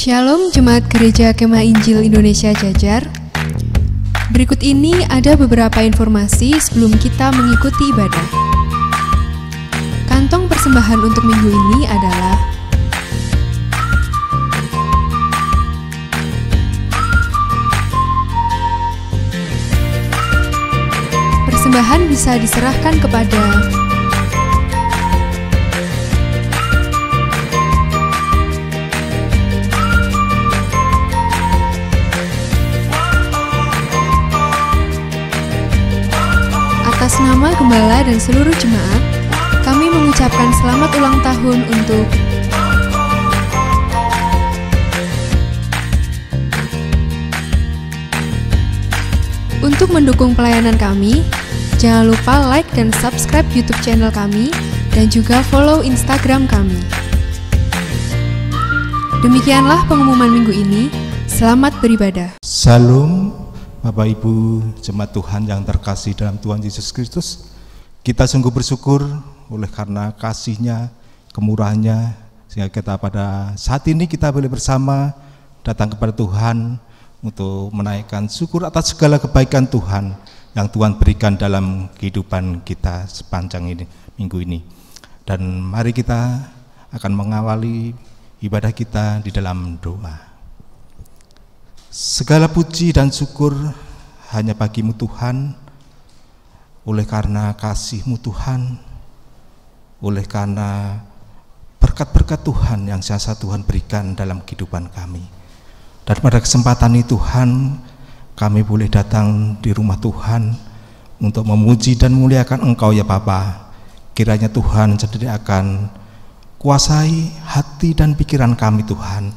Shalom Jemaat Gereja Kemah Injil Indonesia Jajar. Berikut ini ada beberapa informasi sebelum kita mengikuti ibadah. Kantong persembahan untuk minggu ini adalah persembahan bisa diserahkan kepada atas nama Gembala dan seluruh jemaat, kami mengucapkan selamat ulang tahun untuk mendukung pelayanan kami. Jangan lupa like dan subscribe YouTube channel kami dan juga follow Instagram kami. Demikianlah pengumuman minggu ini. Selamat beribadah. Salam Bapak Ibu jemaat Tuhan yang terkasih dalam Tuhan Yesus Kristus. Kita sungguh bersyukur oleh karena kasih-Nya, kemurahan-Nya, sehingga kita pada saat ini kita boleh bersama datang kepada Tuhan untuk menaikkan syukur atas segala kebaikan Tuhan yang Tuhan berikan dalam kehidupan kita sepanjang ini, minggu ini. Dan mari kita akan mengawali ibadah kita di dalam doa. Segala puji dan syukur hanya bagi-Mu Tuhan, oleh karena kasih-Mu Tuhan, oleh karena berkat-berkat Tuhan yang biasa Tuhan berikan dalam kehidupan kami. Dan pada kesempatan ini Tuhan, kami boleh datang di rumah Tuhan untuk memuji dan memuliakan Engkau ya Bapa. Kiranya Tuhan sendiri akan kuasai hati dan pikiran kami Tuhan,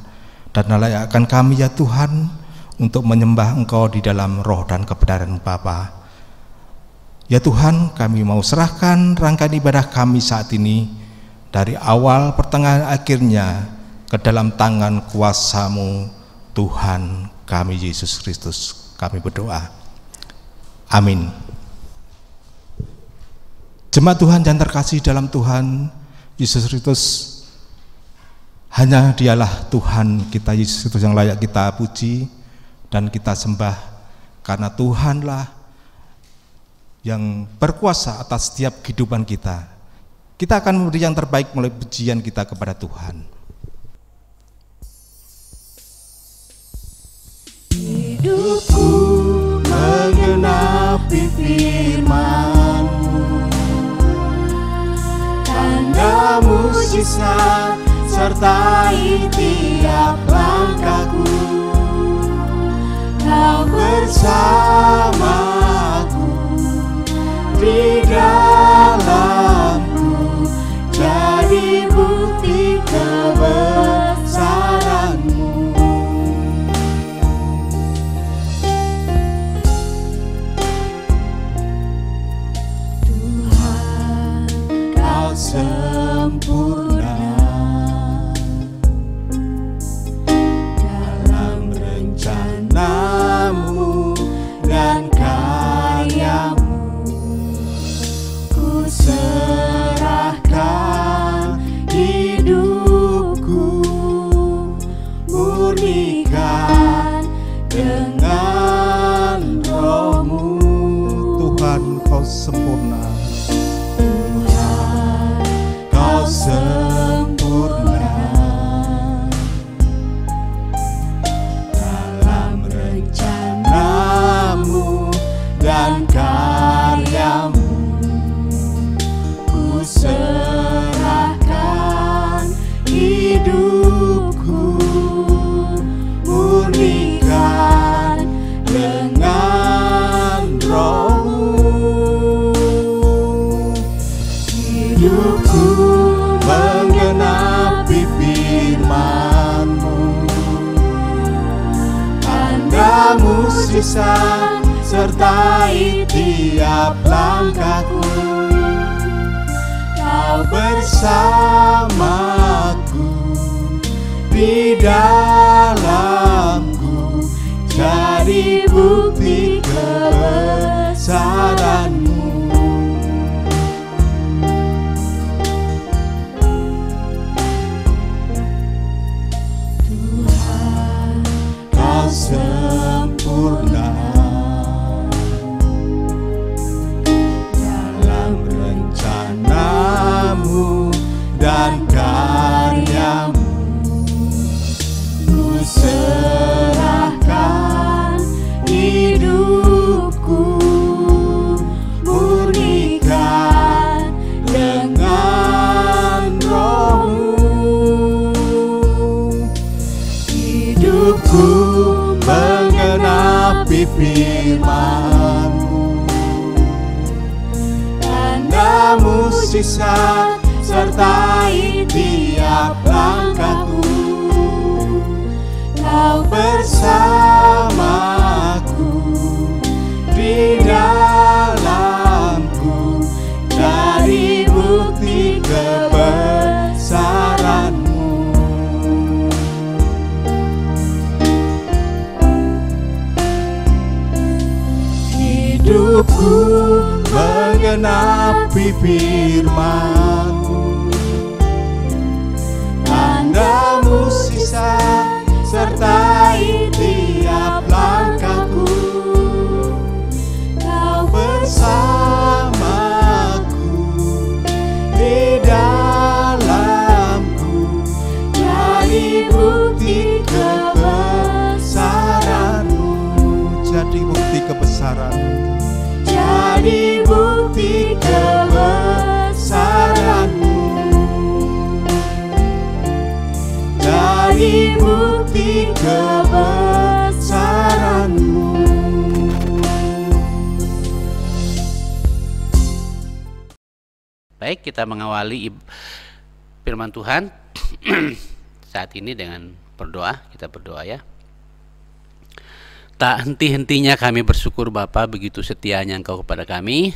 dan layakkan kami ya Tuhan untuk menyembah Engkau di dalam roh dan kebenaran Bapa. Ya Tuhan, kami mau serahkan rangkaian ibadah kami saat ini dari awal pertengahan akhirnya ke dalam tangan kuasa-Mu Tuhan kami Yesus Kristus. Kami berdoa. Amin. Jemaat Tuhan yang terkasih dalam Tuhan Yesus Kristus, hanya Dialah Tuhan kita Yesus Kristus yang layak kita puji dan kita sembah, karena Tuhanlah yang berkuasa atas setiap kehidupan kita. Kita akan memberi yang terbaik melalui pujian kita kepada Tuhan. Hidupku menggenapi firman-Mu, tanda mujizat sertai tiap langkahku. Kau bersamaku di dalamku, jadi bukti kebesaran-Mu. Tuhan, Kau sempurna dalam rencana-Mu dan karya-Mu. Ku serahkan hidupku, murnikan dengan Roh-Mu. Tuhan, Kau sempurna. Tuhan, Kau sempurna dalam rencana-Mu dan karya-Mu. Ku serahkan hidupku, murnikan dengan Roh-Mu. Hidupku menggenapi firman-Mu, tanda mujizat sertai tiap langkahku. Kau bersamaku di dalamku, jadi bukti kebesaran-Mu. Tuhan, hidupku menggenapi firman-Mu. Tanda mukjizat sertai tiap langkahku. Kau bersamaku di dalamku, jadi bukti kebesaran-Mu. Hidupku menggenapi firman-Mu. Tanda mukjizat sertai tiap langkahku. Kau bersamaku di dalamku, jadi bukti kebesaran-Mu. Jadi bukti kebesaran-Mu. Jadi bukti kebesaran-Mu. Jadi bukti kebesaran-Mu. Baik, kita mengawali firman Tuhan saat ini dengan berdoa. Kita berdoa ya. Tak henti-hentinya kami bersyukur Bapa, begitu setianya Engkau kepada kami.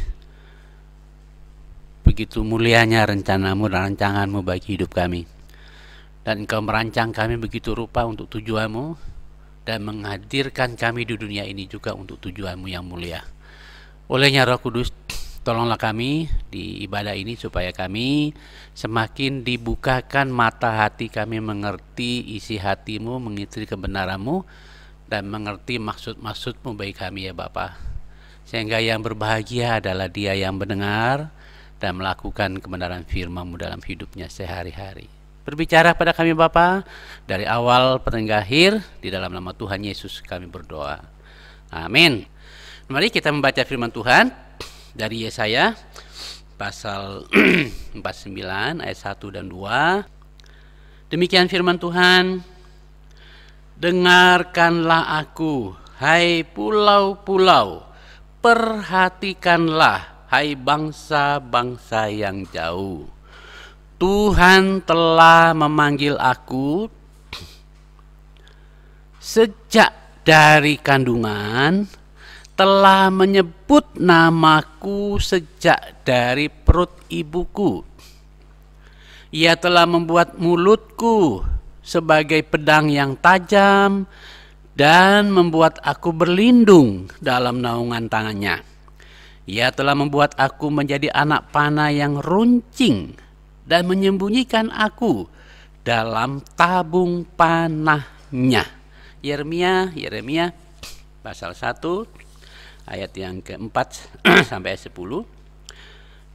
Begitu mulianya rencana-Mu dan rancangan-Mu bagi hidup kami. Dan Engkau merancang kami begitu rupa untuk tujuan-Mu, dan menghadirkan kami di dunia ini juga untuk tujuan-Mu yang mulia. Olehnya Roh Kudus, tolonglah kami di ibadah ini supaya kami semakin dibukakan mata hati kami, mengerti isi hati-Mu, mengerti kebenaran-Mu, dan mengerti maksud-maksud-Mu bagi kami ya Bapa. Sehingga yang berbahagia adalah dia yang mendengar dan melakukan kebenaran firman-Mu dalam hidupnya sehari-hari. Berbicara pada kami Bapa, dari awal pertengahan akhir, di dalam nama Tuhan Yesus kami berdoa. Amin. Mari kita membaca firman Tuhan dari Yesaya pasal 49 ayat 1 dan 2. Demikian firman Tuhan. Dengarkanlah aku, hai pulau-pulau, perhatikanlah, hai bangsa-bangsa yang jauh. Tuhan telah memanggil aku sejak dari kandungan, telah menyebut namaku sejak dari perut ibuku. Ia telah membuat mulutku sebagai pedang yang tajam dan membuat aku berlindung dalam naungan tangannya. Ia telah membuat aku menjadi anak panah yang runcing dan menyembunyikan aku dalam tabung panahnya. Yeremia pasal 1 ayat yang keempat sampai 10.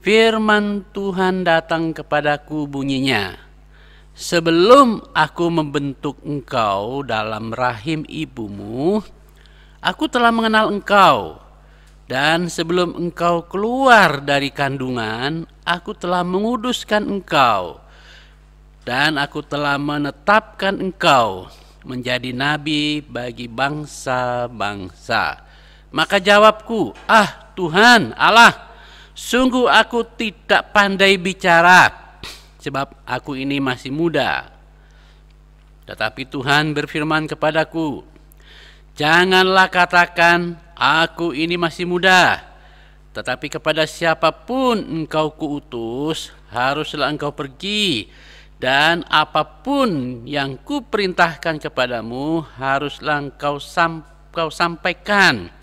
Firman Tuhan datang kepadaku bunyinya, sebelum aku membentuk engkau dalam rahim ibumu, aku telah mengenal engkau. Dan sebelum engkau keluar dari kandungan, aku telah menguduskan engkau. Dan aku telah menetapkan engkau menjadi nabi bagi bangsa-bangsa. Maka jawabku, Tuhan Allah, sungguh aku tidak pandai bicara, sebab aku ini masih muda. Tetapi Tuhan berfirman kepadaku, janganlah katakan, aku ini masih muda. Tetapi kepada siapapun engkau kuutus, haruslah engkau pergi. Dan apapun yang kuperintahkan kepadamu, haruslah engkau sampaikan.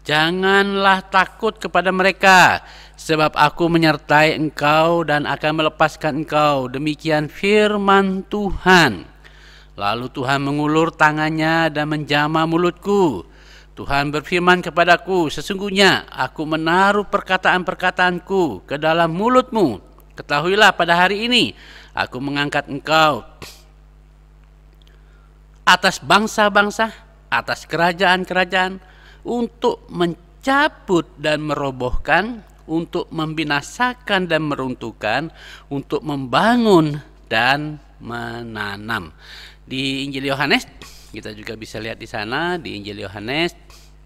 Janganlah takut kepada mereka, sebab aku menyertai engkau dan akan melepaskan engkau. Demikian firman Tuhan. Lalu Tuhan mengulur tangannya dan menjamah mulutku. Tuhan berfirman kepadaku, sesungguhnya aku menaruh perkataan-perkataanku ke dalam mulutmu. Ketahuilah pada hari ini, aku mengangkat engkau atas bangsa-bangsa, atas kerajaan-kerajaan, untuk mencabut dan merobohkan, untuk membinasakan dan meruntuhkan, untuk membangun dan menanam. Di Injil Yohanes Kita juga bisa lihat di sana di Injil Yohanes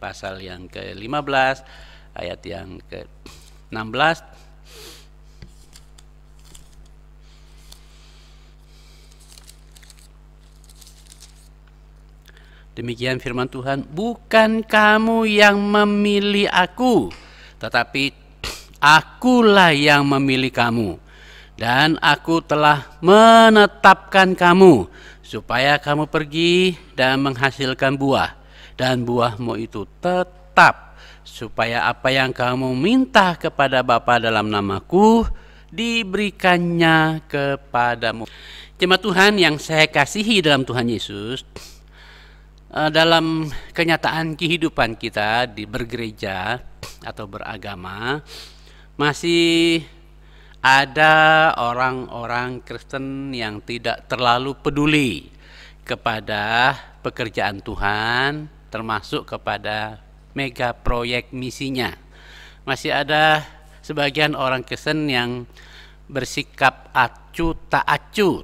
pasal yang ke-15 ayat yang ke-16. Demikian firman Tuhan, bukan kamu yang memilih aku, tetapi akulah yang memilih kamu. Dan aku telah menetapkan kamu, supaya kamu pergi dan menghasilkan buah. Dan buahmu itu tetap, supaya apa yang kamu minta kepada Bapa dalam namaku, diberikannya kepadamu. Jemaat Tuhan yang saya kasihi dalam Tuhan Yesus, dalam kenyataan kehidupan kita di bergereja atau beragama, masih ada orang-orang Kristen yang tidak terlalu peduli kepada pekerjaan Tuhan, termasuk kepada mega proyek misinya. Masih ada sebagian orang Kristen yang bersikap acuh tak acuh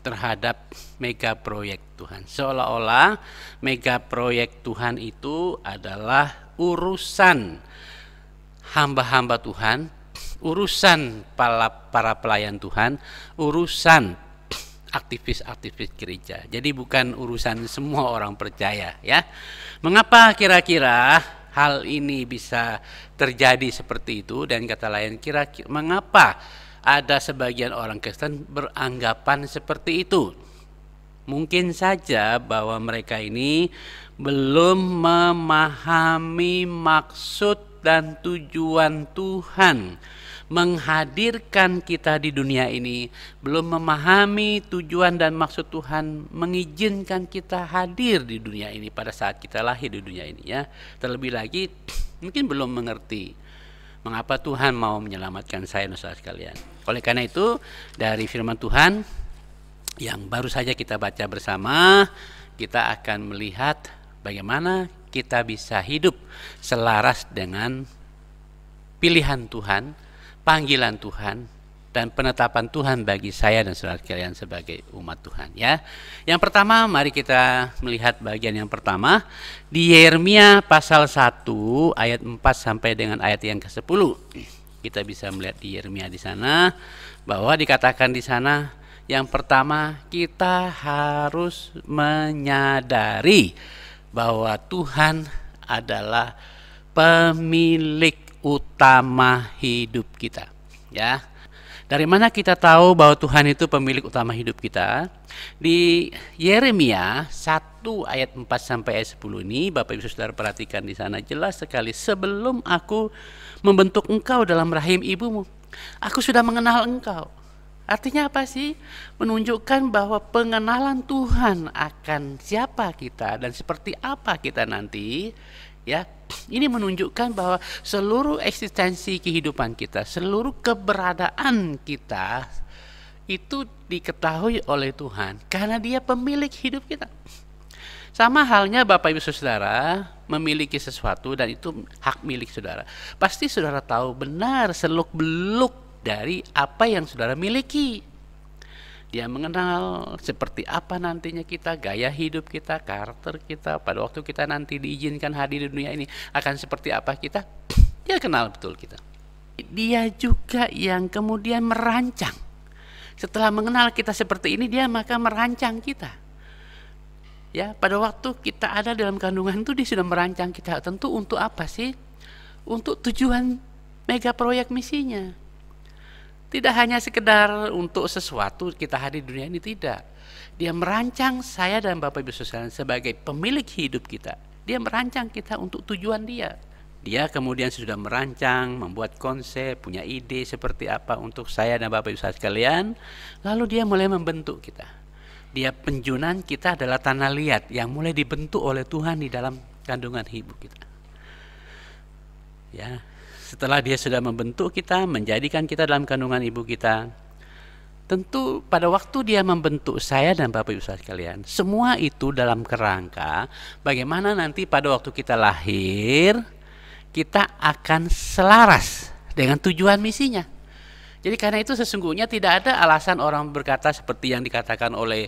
terhadap mega proyek Tuhan, seolah-olah mega proyek Tuhan itu adalah urusan hamba-hamba Tuhan, urusan para pelayan Tuhan, urusan aktivis-aktivis gereja. Jadi bukan urusan semua orang percaya, ya. Mengapa kira-kira hal ini bisa terjadi seperti itu? Dan kata lain, kira-kira mengapa ada sebagian orang Kristen beranggapan seperti itu? Mungkin saja bahwa mereka ini belum memahami maksud dan tujuan Tuhan menghadirkan kita di dunia ini, belum memahami tujuan dan maksud Tuhan mengizinkan kita hadir di dunia ini pada saat kita lahir di dunia ini, ya. Terlebih lagi mungkin belum mengerti mengapa Tuhan mau menyelamatkan saya dan saudara sekalian. Oleh karena itu, dari firman Tuhan yang baru saja kita baca bersama, kita akan melihat bagaimana kita bisa hidup selaras dengan pilihan Tuhan, panggilan Tuhan, dan penetapan Tuhan bagi saya dan saudara sekalian sebagai umat Tuhan, ya. Yang pertama, mari kita melihat bagian yang pertama di Yeremia pasal 1 ayat 4 sampai dengan ayat yang ke-10. Kita bisa melihat di Yeremia di sana bahwa dikatakan di sana, yang pertama, kita harus menyadari bahwa Tuhan adalah pemilik utama hidup kita, ya. Dari mana kita tahu bahwa Tuhan itu pemilik utama hidup kita? Di Yeremia 1 ayat 4 sampai ayat 10 ini, Bapak Ibu Saudara perhatikan di sana jelas sekali, sebelum aku membentuk engkau dalam rahim ibumu, aku sudah mengenal engkau. Artinya apa sih? Menunjukkan bahwa pengenalan Tuhan akan siapa kita dan seperti apa kita nanti, ya. Ini menunjukkan bahwa seluruh eksistensi kehidupan kita, seluruh keberadaan kita itu diketahui oleh Tuhan karena Dia pemilik hidup kita. Sama halnya Bapak Ibu Saudara memiliki sesuatu dan itu hak milik saudara. Pasti saudara tahu benar seluk-beluk dari apa yang saudara miliki. Dia mengenal seperti apa nantinya kita, gaya hidup kita, karakter kita, pada waktu kita nanti diizinkan hadir di dunia ini akan seperti apa kita. Dia kenal betul kita. Dia juga yang kemudian merancang. Setelah mengenal kita seperti ini, dia maka merancang kita. Ya, pada waktu kita ada dalam kandungan itu dia sudah merancang kita. Tentu untuk apa sih? Untuk tujuan mega proyek misinya. Tidak hanya sekedar untuk sesuatu kita hadir di dunia ini, tidak. Dia merancang saya dan Bapak Ibu Saudara sebagai pemilik hidup kita. Dia merancang kita untuk tujuan Dia. Dia kemudian sudah merancang, membuat konsep, punya ide seperti apa untuk saya dan Bapak Ibu Saudara sekalian. Lalu Dia mulai membentuk kita. Dia penjunan kita adalah tanah liat yang mulai dibentuk oleh Tuhan di dalam kandungan ibu kita. Ya. Setelah Dia sudah membentuk kita, menjadikan kita dalam kandungan ibu kita, tentu pada waktu Dia membentuk saya dan Bapak Ibu Saudara sekalian, semua itu dalam kerangka bagaimana nanti pada waktu kita lahir, kita akan selaras dengan tujuan misinya. Jadi karena itu sesungguhnya tidak ada alasan orang berkata seperti yang dikatakan oleh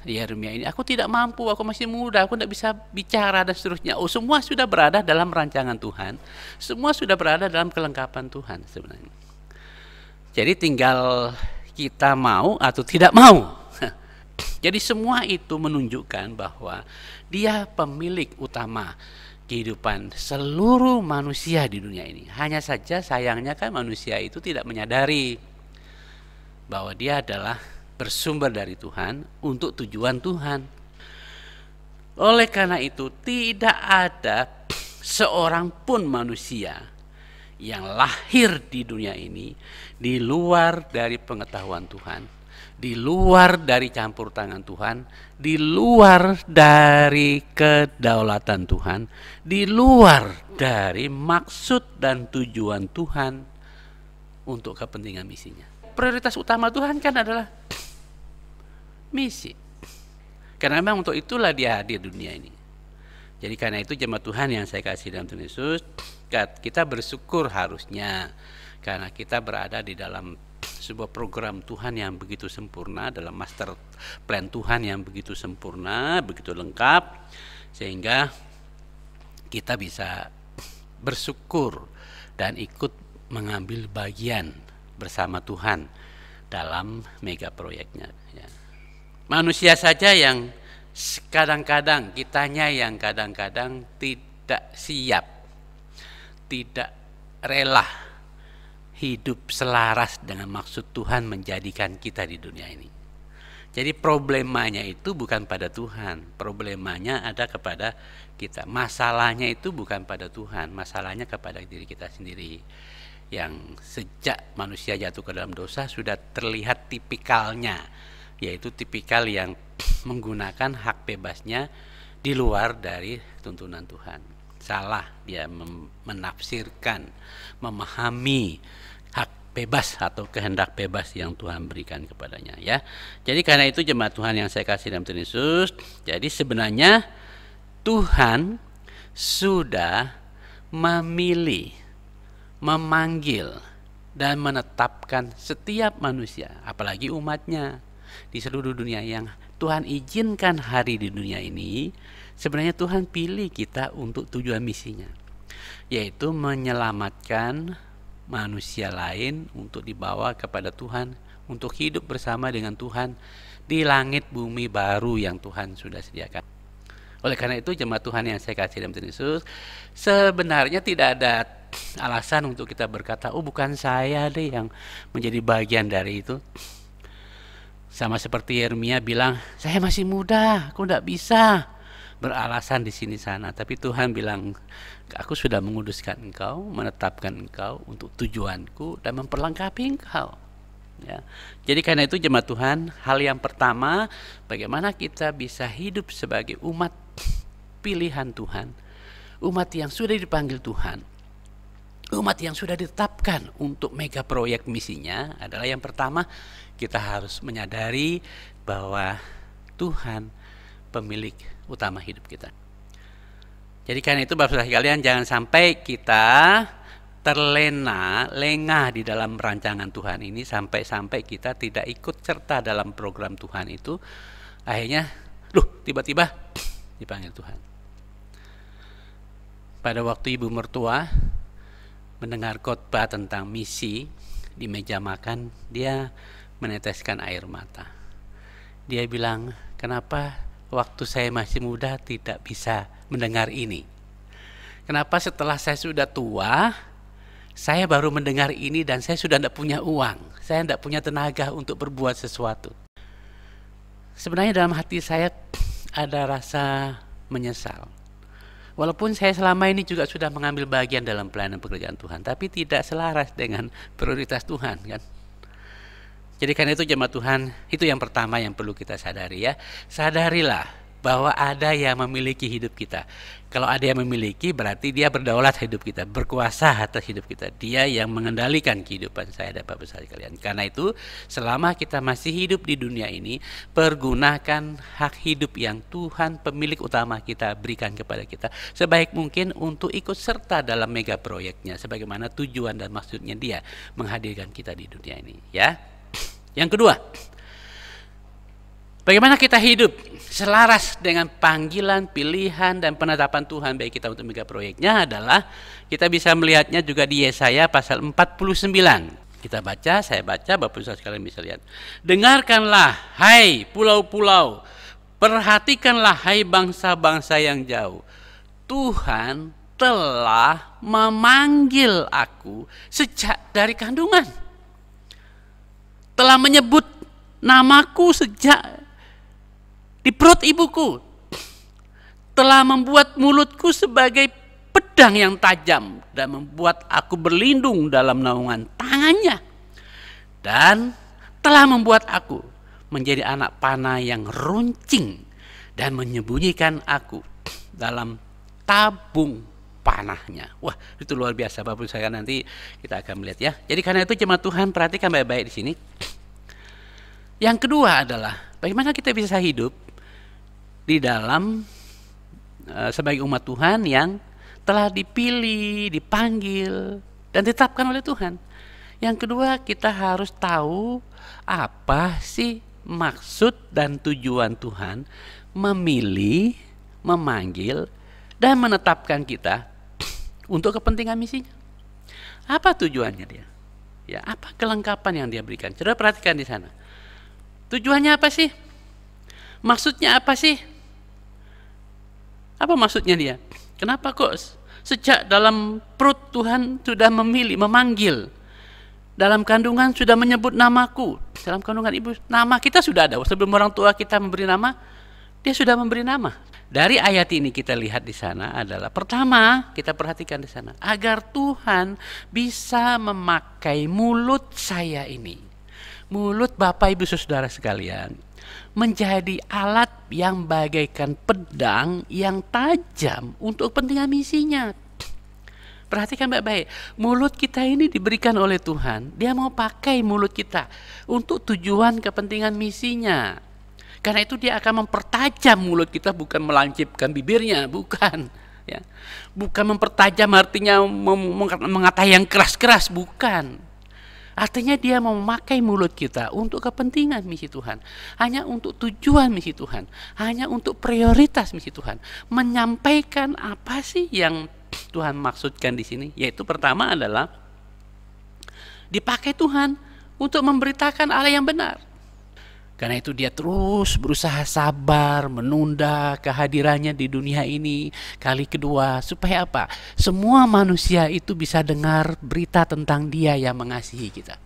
Yeremia ini, aku tidak mampu, aku masih muda, aku tidak bisa bicara dan seterusnya. Oh, semua sudah berada dalam rancangan Tuhan, semua sudah berada dalam kelengkapan Tuhan sebenarnya. Jadi tinggal kita mau atau tidak mau. Jadi semua itu menunjukkan bahwa Dia pemilik utama kehidupan seluruh manusia di dunia ini. Hanya saja sayangnya kan manusia itu tidak menyadari bahwa dia adalah bersumber dari Tuhan untuk tujuan Tuhan. Oleh karena itu tidak ada seorang pun manusia yang lahir di dunia ini di luar dari pengetahuan Tuhan, di luar dari campur tangan Tuhan, di luar dari kedaulatan Tuhan, di luar dari maksud dan tujuan Tuhan untuk kepentingan misinya. Prioritas utama Tuhan kan adalah misi. Karena memang untuk itulah Dia hadir di dunia ini. Jadi karena itu jemaat Tuhan yang saya kasih dalam Tuhan Yesus, kita bersyukur harusnya karena kita berada di dalam sebuah program Tuhan yang begitu sempurna, dalam master plan Tuhan yang begitu sempurna, begitu lengkap, sehingga kita bisa bersyukur dan ikut mengambil bagian bersama Tuhan dalam mega proyeknya. Ya. Manusia saja yang kadang-kadang, kitanya yang kadang-kadang tidak siap, tidak rela hidup selaras dengan maksud Tuhan menjadikan kita di dunia ini. Jadi problemanya itu bukan pada Tuhan, problemanya ada kepada kita. Masalahnya itu bukan pada Tuhan, masalahnya kepada diri kita sendiri. Yang sejak manusia jatuh ke dalam dosa sudah terlihat tipikalnya, yaitu tipikal yang menggunakan hak bebasnya di luar dari tuntunan Tuhan. Salah dia menafsirkan, memahami hak bebas atau kehendak bebas yang Tuhan berikan kepadanya, ya. Jadi karena itu jemaat Tuhan yang saya kasih dalam Tuhan Yesus, jadi sebenarnya Tuhan sudah memilih, memanggil dan menetapkan setiap manusia, apalagi umatnya di seluruh dunia yang Tuhan izinkan hari di dunia ini. Sebenarnya Tuhan pilih kita untuk tujuan misinya, yaitu menyelamatkan manusia lain untuk dibawa kepada Tuhan, untuk hidup bersama dengan Tuhan di langit bumi baru yang Tuhan sudah sediakan. Oleh karena itu jemaat Tuhan yang saya kasih dalam Tuhan Yesus, sebenarnya tidak ada alasan untuk kita berkata, oh bukan saya deh yang menjadi bagian dari itu. Sama seperti Yeremia bilang, saya masih muda, aku tidak bisa beralasan di sini sana. Tapi Tuhan bilang, aku sudah menguduskan engkau, menetapkan engkau untuk tujuanku dan memperlengkapi engkau. Ya. Jadi karena itu jemaat Tuhan, hal yang pertama, bagaimana kita bisa hidup sebagai umat pilihan Tuhan, umat yang sudah dipanggil Tuhan, umat yang sudah ditetapkan untuk mega proyek misinya adalah yang pertama, kita harus menyadari bahwa Tuhan pemilik utama hidup kita. Jadi karena itu Bapak Saudara sekalian, jangan sampai kita lengah di dalam rancangan Tuhan ini, sampai kita tidak ikut serta dalam program Tuhan itu. Akhirnya, tiba-tiba dipanggil Tuhan. Pada waktu ibu mertua mendengar khotbah tentang misi di meja makan, dia meneteskan air mata. Dia bilang, kenapa waktu saya masih muda tidak bisa mendengar ini? Kenapa setelah saya sudah tua, saya baru mendengar ini dan saya sudah tidak punya uang, saya tidak punya tenaga untuk berbuat sesuatu? Sebenarnya dalam hati saya ada rasa menyesal. Walaupun saya selama ini juga sudah mengambil bagian dalam pelayanan pekerjaan Tuhan, tapi tidak selaras dengan prioritas Tuhan, kan? Jadi karena itu jemaat Tuhan, itu yang pertama yang perlu kita sadari, ya. Sadarilah bahwa ada yang memiliki hidup kita. Kalau ada yang memiliki, berarti dia berdaulat hidup kita, berkuasa atas hidup kita. Dia yang mengendalikan kehidupan saya dan Bapak Ibu sekalian. Karena itu, selama kita masih hidup di dunia ini, pergunakan hak hidup yang Tuhan pemilik utama kita berikan kepada kita sebaik mungkin untuk ikut serta dalam mega proyeknya, sebagaimana tujuan dan maksudnya dia menghadirkan kita di dunia ini. Ya. Yang kedua, bagaimana kita hidup selaras dengan panggilan, pilihan, dan penetapan Tuhan bagi kita untuk mega proyeknya adalah kita bisa melihatnya juga di Yesaya pasal 49. Kita baca, saya baca, Bapak Ibu sekalian bisa lihat. Dengarkanlah, hai pulau-pulau, perhatikanlah, hai bangsa-bangsa yang jauh. Tuhan telah memanggil aku sejak dari kandungan. Telah menyebut namaku sejak di perut ibuku, telah membuat mulutku sebagai pedang yang tajam dan membuat aku berlindung dalam naungan tangannya, dan telah membuat aku menjadi anak panah yang runcing dan menyembunyikan aku dalam tabung panahnya. Wah, itu luar biasa Bapak Ibu sekalian, nanti kita akan melihat ya. Jadi karena itu jemaat Tuhan, perhatikan baik-baik di sini. Yang kedua adalah bagaimana kita bisa hidup di dalam sebagai umat Tuhan yang telah dipilih, dipanggil, dan ditetapkan oleh Tuhan. Yang kedua, kita harus tahu apa sih maksud dan tujuan Tuhan memilih, memanggil, dan menetapkan kita untuk kepentingan misinya. Apa tujuannya dia? Ya, apa kelengkapan yang dia berikan? Coba perhatikan di sana. Tujuannya apa sih? Maksudnya apa sih? Apa maksudnya dia? Kenapa kok sejak dalam perut Tuhan sudah memilih, memanggil? Dalam kandungan sudah menyebut namaku. Dalam kandungan ibu, nama kita sudah ada. Sebelum orang tua kita memberi nama, dia sudah memberi nama. Dari ayat ini kita lihat di sana adalah, pertama kita perhatikan di sana, agar Tuhan bisa memakai mulut saya ini, mulut Bapak Ibu Saudara sekalian, menjadi alat yang bagaikan pedang yang tajam untuk kepentingan misinya. Perhatikan baik-baik, mulut kita ini diberikan oleh Tuhan. Dia mau pakai mulut kita untuk tujuan kepentingan misinya. Karena itu dia akan mempertajam mulut kita, bukan melancipkan bibirnya, bukan. Ya. Bukan mempertajam artinya mengatai yang keras-keras, bukan. Artinya dia mau memakai mulut kita untuk kepentingan misi Tuhan. Hanya untuk tujuan misi Tuhan. Hanya untuk prioritas misi Tuhan. Menyampaikan apa sih yang Tuhan maksudkan di sini? Yaitu pertama adalah dipakai Tuhan untuk memberitakan Allah yang benar. Karena itu dia terus berusaha sabar menunda kehadirannya di dunia ini kali kedua. Supaya apa? Semua manusia itu bisa dengar berita tentang dia yang mengasihi kita.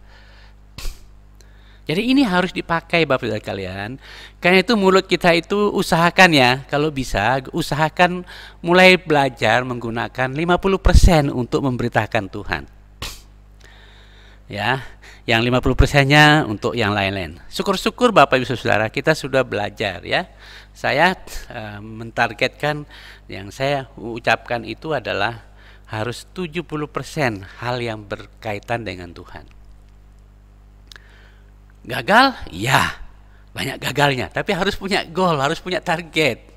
Jadi ini harus dipakai Bapak Ibu sekalian. Karena itu mulut kita itu usahakan ya, kalau bisa usahakan mulai belajar menggunakan 50% untuk memberitakan Tuhan. Ya. Yang 50%-nya untuk yang lain-lain. Syukur-syukur Bapak Ibu Saudara, kita sudah belajar ya. Saya mentargetkan, yang saya ucapkan itu adalah harus 70% hal yang berkaitan dengan Tuhan. Gagal? Ya, banyak gagalnya. Tapi harus punya goal, harus punya target.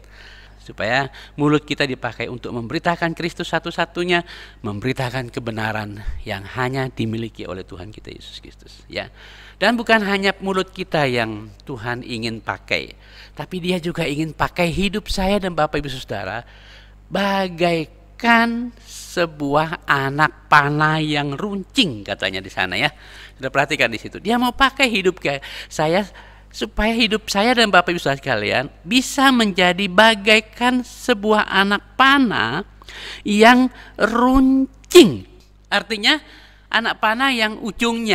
Supaya mulut kita dipakai untuk memberitakan Kristus satu-satunya, memberitakan kebenaran yang hanya dimiliki oleh Tuhan kita Yesus Kristus, ya. Dan bukan hanya mulut kita yang Tuhan ingin pakai, tapi dia juga ingin pakai hidup saya dan Bapak Ibu Saudara bagaikan sebuah anak panah yang runcing, katanya di sana ya. Sudah perhatikan di situ. Dia mau pakai hidup saya supaya hidup saya dan Bapak Ibu Saudara sekalian bisa menjadi bagaikan sebuah anak panah yang runcing. Artinya anak panah yang ujung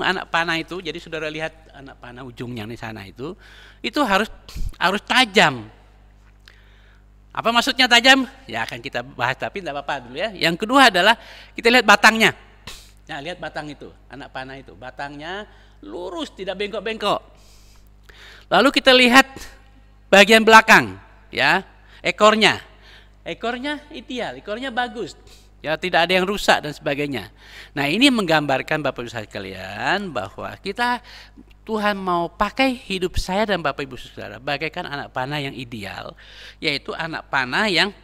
anak panah itu, jadi saudara lihat anak panah ujungnya di sana itu harus tajam. Apa maksudnya tajam? Ya akan kita bahas, tapi tidak apa-apa dulu ya. Yang kedua adalah kita lihat batangnya. Nah, lihat batang itu, anak panah itu, batangnya lurus, tidak bengkok-bengkok. Lalu kita lihat bagian belakang, ya, ekornya ideal, ekornya bagus, ya, tidak ada yang rusak dan sebagainya. Nah, ini menggambarkan Bapak Ibu sekalian bahwa Tuhan mau pakai hidup saya dan Bapak Ibu Saudara bagaikan anak panah yang ideal, yaitu anak panah yang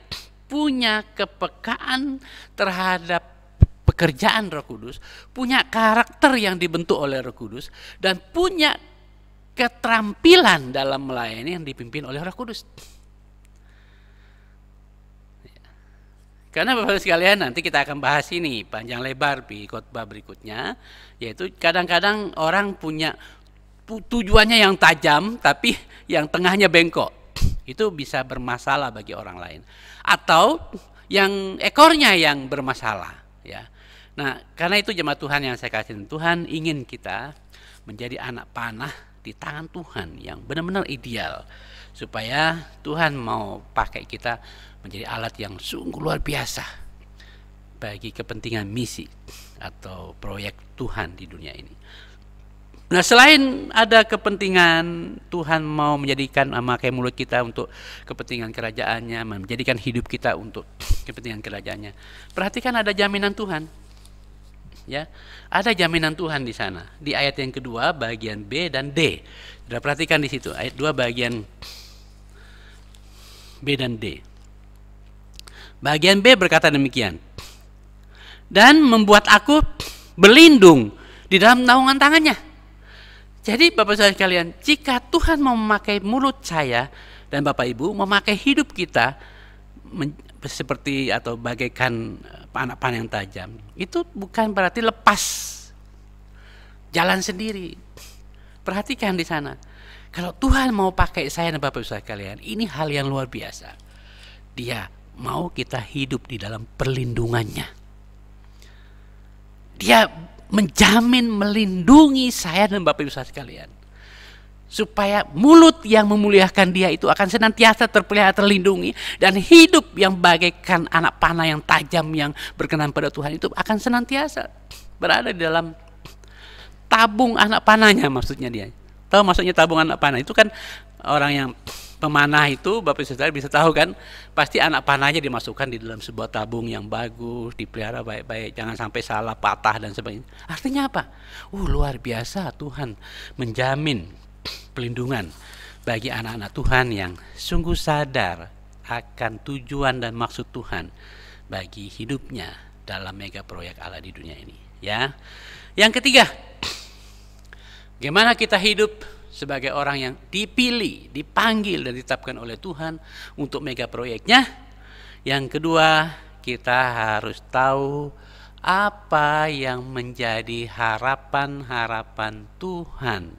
punya kepekaan terhadap pekerjaan Roh Kudus, punya karakter yang dibentuk oleh Roh Kudus, dan punya keterampilan dalam melayani yang dipimpin oleh Roh Kudus. Karena Bapak sekalian, nanti kita akan bahas ini panjang lebar di khotbah berikutnya, yaitu kadang-kadang orang punya tujuannya yang tajam tapi yang tengahnya bengkok. Itu bisa bermasalah bagi orang lain. Atau yang ekornya yang bermasalah, ya. Nah, karena itu jemaat Tuhan yang saya kasih, Tuhan ingin kita menjadi anak panah di tangan Tuhan yang benar-benar ideal, supaya Tuhan mau pakai kita menjadi alat yang sungguh luar biasa bagi kepentingan misi atau proyek Tuhan di dunia ini. Nah, selain ada kepentingan Tuhan mau menjadikan memakai mulut kita untuk kepentingan kerajaannya, menjadikan hidup kita untuk kepentingan kerajaannya, perhatikan ada jaminan Tuhan. Ya, ada jaminan Tuhan di sana. Di ayat yang kedua bagian B dan D. Sudah perhatikan di situ ayat 2 bagian B dan D. Bagian B berkata demikian. Dan membuat aku berlindung di dalam naungan tangannya. Jadi Bapak Saudara sekalian, jika Tuhan mau memakai mulut saya dan Bapak Ibu, memakai hidup kita seperti atau bagaikan anak panah yang tajam, itu bukan berarti lepas jalan sendiri. Perhatikan di sana. Kalau Tuhan mau pakai saya dan Bapak Ibu sekalian, ini hal yang luar biasa. Dia mau kita hidup di dalam perlindungannya. Dia menjamin melindungi saya dan Bapak Ibu sekalian, supaya mulut yang memuliakan Dia itu akan senantiasa terpelihara, terlindungi, dan hidup yang bagaikan anak panah yang tajam yang berkenan pada Tuhan itu akan senantiasa berada di dalam tabung anak panahnya. Maksudnya dia tahu maksudnya tabung anak panah itu kan, orang yang pemanah itu Bapak Ibu Saudara bisa tahu kan, pasti anak panahnya dimasukkan di dalam sebuah tabung yang bagus, dipelihara baik-baik, jangan sampai salah, patah dan sebagainya. Artinya apa? Luar biasa Tuhan menjamin pelindungan bagi anak-anak Tuhan yang sungguh sadar akan tujuan dan maksud Tuhan bagi hidupnya dalam mega proyek Allah di dunia ini, ya. Yang ketiga, bagaimana kita hidup sebagai orang yang dipilih, dipanggil dan ditetapkan oleh Tuhan untuk mega proyeknya. Yang kedua, kita harus tahu apa yang menjadi harapan-harapan Tuhan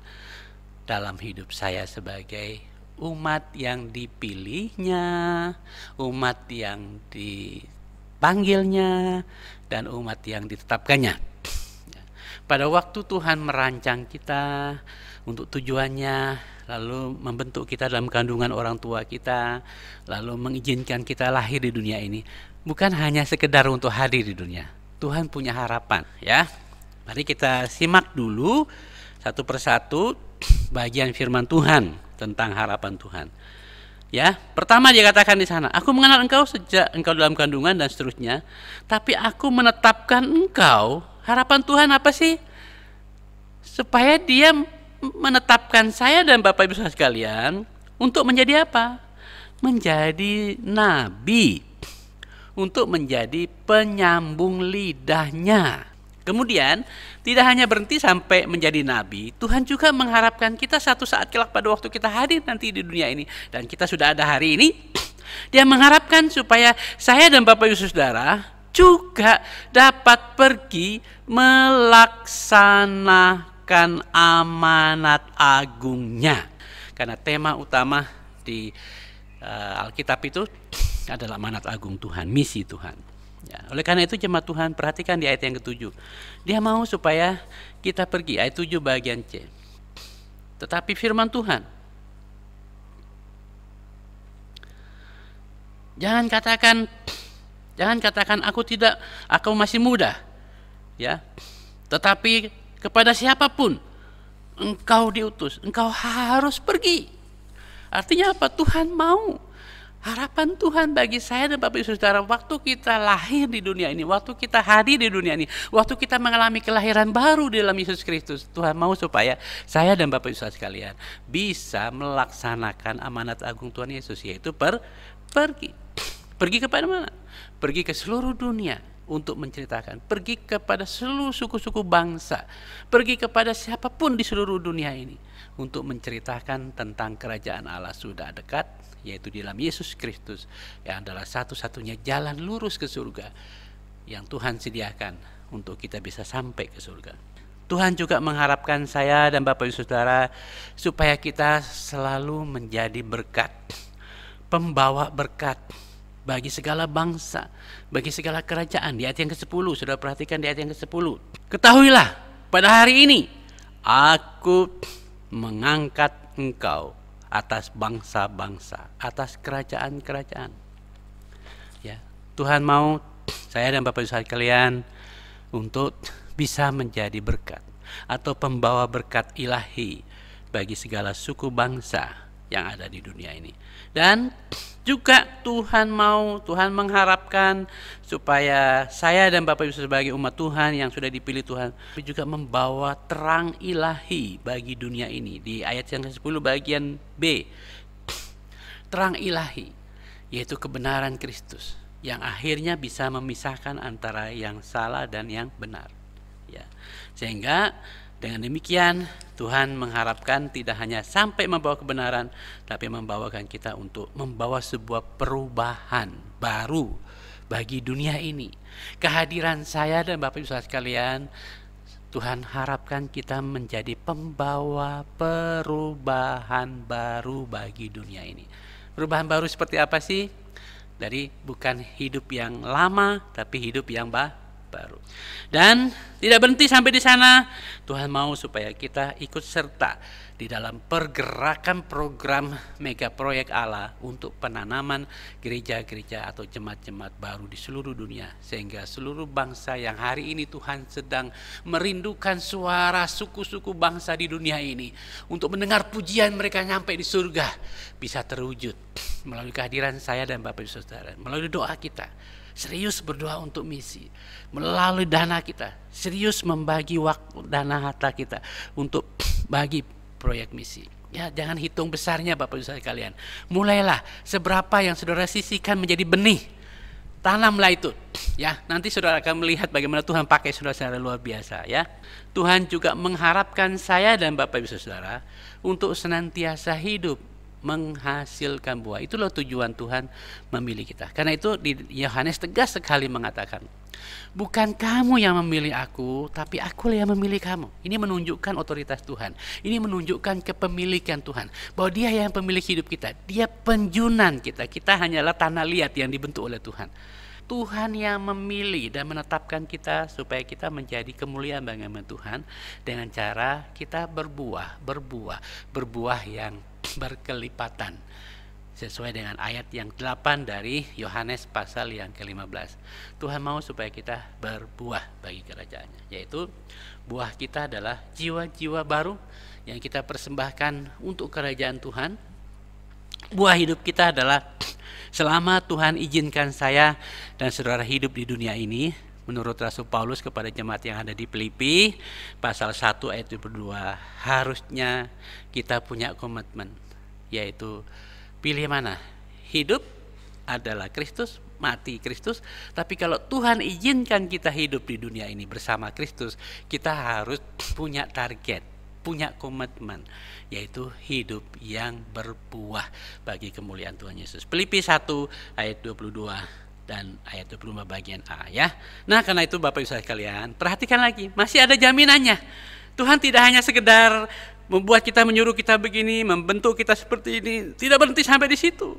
dalam hidup saya sebagai umat yang dipilihnya, umat yang dipanggilnya, dan umat yang ditetapkannya. Pada waktu Tuhan merancang kita untuk tujuannya, lalu membentuk kita dalam kandungan orang tua kita, lalu mengizinkan kita lahir di dunia ini, bukan hanya sekedar untuk hadir di dunia. Tuhan punya harapan, ya. Mari kita simak dulu satu persatu bagian firman Tuhan tentang harapan Tuhan. Ya, pertama dia katakan di sana, aku mengenal engkau sejak engkau dalam kandungan dan seterusnya, tapi aku menetapkan engkau. Harapan Tuhan apa sih? Supaya Dia menetapkan saya dan Bapak Ibu sekalian untuk menjadi apa? Menjadi nabi, untuk menjadi penyambung lidahnya. Kemudian tidak hanya berhenti sampai menjadi nabi, Tuhan juga mengharapkan kita satu saat kelak pada waktu kita hadir nanti di dunia ini, dan kita sudah ada hari ini. Dia mengharapkan supaya saya dan Bapak Ibu Saudara juga dapat pergi melaksanakan amanat agungnya. Karena tema utama di Alkitab itu adalah amanat agung Tuhan, misi Tuhan. Ya, oleh karena itu jemaat Tuhan, perhatikan di ayat yang ke-7. Dia mau supaya kita pergi, ayat 7 bagian C. Tetapi firman Tuhan, jangan katakan aku masih muda, ya. Tetapi kepada siapapun engkau diutus, engkau harus pergi. Artinya apa? Tuhan mau. Harapan Tuhan bagi saya dan Bapak Ibu Saudara, waktu kita lahir di dunia ini, waktu kita hadir di dunia ini, waktu kita mengalami kelahiran baru di dalam Yesus Kristus, Tuhan mau supaya saya dan Bapak Ibu Saudara sekalian bisa melaksanakan amanat agung Tuhan Yesus, yaitu pergi. Pergi kepada mana? Pergi ke seluruh dunia untuk menceritakan. Pergi kepada seluruh suku-suku bangsa. Pergi kepada siapapun di seluruh dunia ini untuk menceritakan tentang kerajaan Allah sudah dekat, yaitu di dalam Yesus Kristus, yang adalah satu-satunya jalan lurus ke surga yang Tuhan sediakan untuk kita bisa sampai ke surga. Tuhan juga mengharapkan saya dan Bapak Ibu Saudara supaya kita selalu menjadi berkat, pembawa berkat bagi segala bangsa, bagi segala kerajaan. Di ayat yang ke-10, saudara perhatikan di ayat yang ke-10. Ketahuilah, pada hari ini aku mengangkat engkau atas bangsa-bangsa, atas kerajaan-kerajaan. Ya, Tuhan mau saya dan Bapak Ibu sekalian untuk bisa menjadi berkat atau pembawa berkat ilahi bagi segala suku bangsa yang ada di dunia ini. Dan juga Tuhan mengharapkan supaya saya dan Bapak Ibu sebagai umat Tuhan yang sudah dipilih Tuhan juga membawa terang ilahi bagi dunia ini. Di ayat yang ke-10 bagian B, terang ilahi, yaitu kebenaran Kristus yang akhirnya bisa memisahkan antara yang salah dan yang benar. Ya, sehingga dengan demikian Tuhan mengharapkan tidak hanya sampai membawa kebenaran, tapi membawakan kita untuk membawa sebuah perubahan baru bagi dunia ini. Kehadiran saya dan Bapak Ibu sekalian, Tuhan harapkan kita menjadi pembawa perubahan baru bagi dunia ini. Perubahan baru seperti apa sih? Dari bukan hidup yang lama, tapi hidup yang baru. Dan tidak berhenti sampai di sana. Tuhan mau supaya kita ikut serta di dalam pergerakan program mega proyek Allah untuk penanaman gereja-gereja atau jemaat-jemaat baru di seluruh dunia, sehingga seluruh bangsa yang hari ini Tuhan sedang merindukan suara suku-suku bangsa di dunia ini untuk mendengar pujian mereka nyampe di surga bisa terwujud melalui kehadiran saya dan Bapak Ibu Saudara, melalui doa kita. Serius berdoa untuk misi, melalui dana kita, serius membagi waktu, dana harta kita untuk bagi proyek misi. Ya, jangan hitung besarnya Bapak Ibu sekalian. Mulailah seberapa yang saudara sisihkan menjadi benih. Tanamlah itu. Ya, nanti saudara akan melihat bagaimana Tuhan pakai saudara secara luar biasa, ya. Tuhan juga mengharapkan saya dan Bapak Ibu Saudara untuk senantiasa hidup menghasilkan buah. Itulah tujuan Tuhan memilih kita. Karena itu di Yohanes tegas sekali mengatakan, bukan kamu yang memilih aku, tapi aku yang memilih kamu. Ini menunjukkan otoritas Tuhan. Ini menunjukkan kepemilikan Tuhan, bahwa Dia yang pemilik hidup kita. Dia penjunan kita. Kita hanyalah tanah liat yang dibentuk oleh Tuhan. Tuhan yang memilih dan menetapkan kita supaya kita menjadi kemuliaan bagi nama Tuhan dengan cara kita berbuah yang berkelipatan sesuai dengan ayat yang 8 dari Yohanes pasal yang ke-15. Tuhan mau supaya kita berbuah bagi kerajaannya, yaitu buah kita adalah jiwa-jiwa baru yang kita persembahkan untuk kerajaan Tuhan. Buah hidup kita adalah selama Tuhan izinkan saya dan saudara hidup di dunia ini, menurut Rasul Paulus kepada jemaat yang ada di Filipi pasal 1 ayat 22, harusnya kita punya komitmen, yaitu pilih mana? Hidup adalah Kristus, mati Kristus. Tapi kalau Tuhan izinkan kita hidup di dunia ini bersama Kristus, kita harus punya target, punya komitmen, yaitu hidup yang berbuah bagi kemuliaan Tuhan Yesus. Filipi 1 ayat 22 dan ayat 25 bagian A, ya. Nah, karena itu Bapak Ibu sekalian, perhatikan lagi, masih ada jaminannya. Tuhan tidak hanya sekedar membuat kita, menyuruh kita begini, membentuk kita seperti ini, tidak berhenti sampai di situ.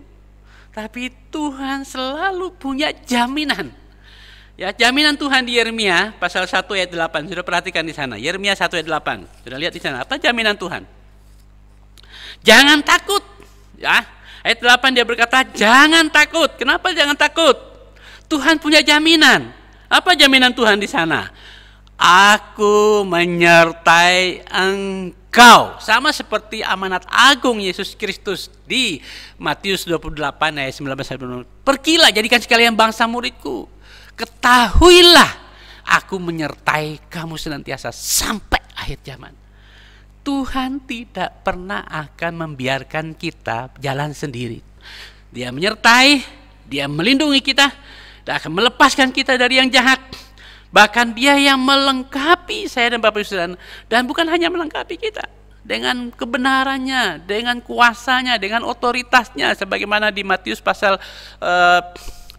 Tapi Tuhan selalu punya jaminan. Ya, jaminan Tuhan di Yeremia pasal 1 ayat 8. Sudah perhatikan di sana. Yeremia 1 ayat 8. Sudah lihat di sana. Apa jaminan Tuhan? Jangan takut. Ya, ayat 8 dia berkata, jangan takut. Kenapa jangan takut? Tuhan punya jaminan. Apa jaminan Tuhan di sana? Aku menyertai engkau. Kau sama seperti amanat agung Yesus Kristus di Matius 28 ayat 19. Pergilah, jadikan sekalian bangsa muridku. Ketahuilah, aku menyertai kamu senantiasa sampai akhir zaman. Tuhan tidak pernah akan membiarkan kita jalan sendiri. Dia menyertai, Dia melindungi kita, dan akan melepaskan kita dari yang jahat. Bahkan Dia yang melengkapi saya dan Bapak Ibu, dan bukan hanya melengkapi kita dengan kebenarannya, dengan kuasanya, dengan otoritasnya, sebagaimana di Matius pasal